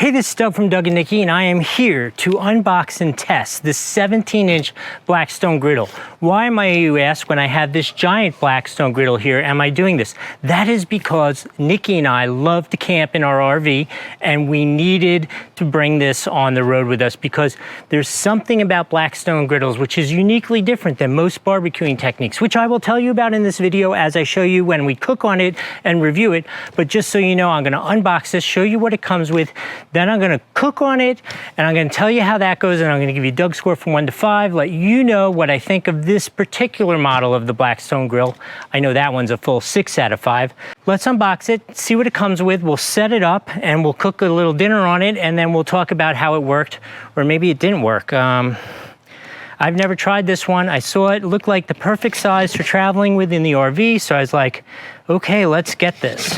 Hey, this is Doug from Doug and Nikki, and I am here to unbox and test this 17-inch Blackstone griddle. Why am I, you ask, when I have this giant Blackstone griddle here, am I doing this? That is because Nikki and I love to camp in our RV, and we needed to bring this on the road with us because there's something about Blackstone griddles which is uniquely different than most barbecuing techniques, which I will tell you about in this video as I show you when we cook on it and review it. But just so you know, I'm going to unbox this, show you what it comes with, then I'm going to cook on it, and I'm going to tell you how that goes, and I'm going to give you a Doug score from 1 to 5, let you know what I think of this particular model of the Blackstone grill. I know that one's a full 6 out of 5. Let's unbox it, see what it comes with, we'll set it up, and we'll cook a little dinner on it, and then we'll talk about how it worked, or maybe it didn't work. I've never tried this one. I saw it looked like the perfect size for traveling with in the RV, so I was like, okay, let's get this.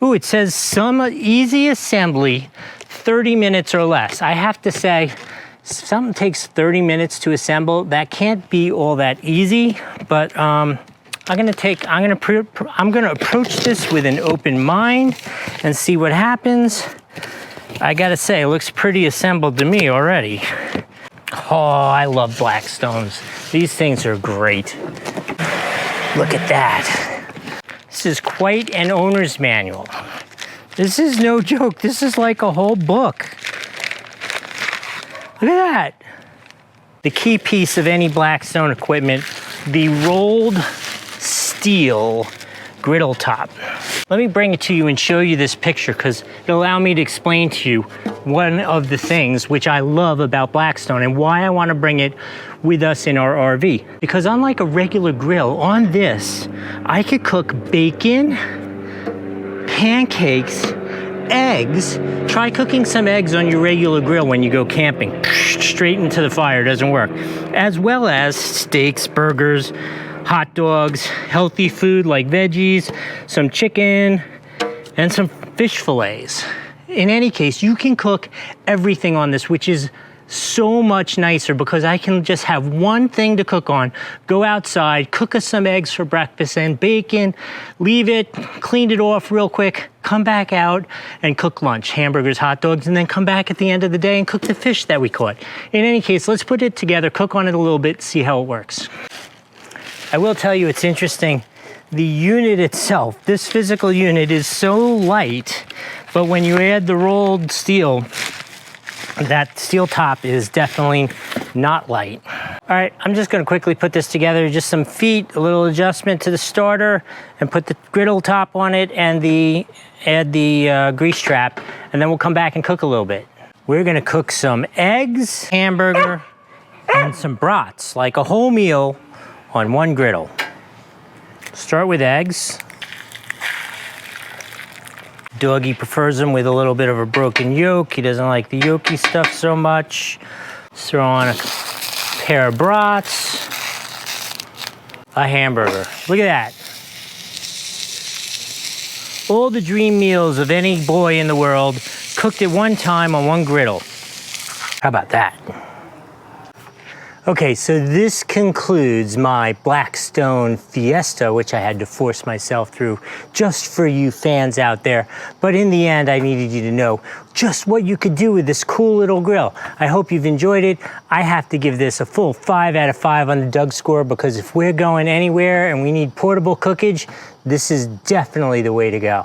Ooh, it says some easy assembly, 30 minutes or less. I have to say, something takes 30 minutes to assemble. That can't be all that easy, but I'm gonna approach this with an open mind and see what happens. I gotta say, it looks pretty assembled to me already. Oh, I love Blackstones. These things are great. Look at that. This is quite an owner's manual. This is no joke. This is like a whole book. Look at that. The key piece of any Blackstone equipment, the rolled steel griddle top. Let me bring it to you and show you this picture because it'll allow me to explain to you one of the things which I love about Blackstone and why I want to bring it with us in our RV. Because unlike a regular grill, on this, I could cook bacon, pancakes, eggs. Try cooking some eggs on your regular grill when you go camping. Straight into the fire, doesn't work. As well as steaks, burgers, hot dogs, healthy food like veggies, some chicken, and some fish fillets. In any case, you can cook everything on this, which is so much nicer because I can just have one thing to cook on, go outside, cook us some eggs for breakfast and bacon, leave it, clean it off real quick, come back out and cook lunch, hamburgers, hot dogs, and then come back at the end of the day and cook the fish that we caught. In any case, let's put it together, cook on it a little bit, see how it works. I will tell you it's interesting. The unit itself, this physical unit is so light, but when you add the rolled steel, that steel top is definitely not light. All right, I'm just gonna quickly put this together, just some feet, a little adjustment to the starter, and put the griddle top on it and add the grease trap, and then we'll come back and cook a little bit. We're gonna cook some eggs, hamburger, and some brats, like a whole meal on one griddle. Start with eggs. Doggy prefers them with a little bit of a broken yolk. He doesn't like the yolky stuff so much. Throw on a pair of brats. A hamburger. Look at that. All the dream meals of any boy in the world cooked at one time on one griddle. How about that? Okay, so this concludes my Blackstone Fiesta, which I had to force myself through just for you fans out there. But in the end, I needed you to know just what you could do with this cool little grill. I hope you've enjoyed it. I have to give this a full 5 out of 5 on the Doug score because if we're going anywhere and we need portable cookage, this is definitely the way to go.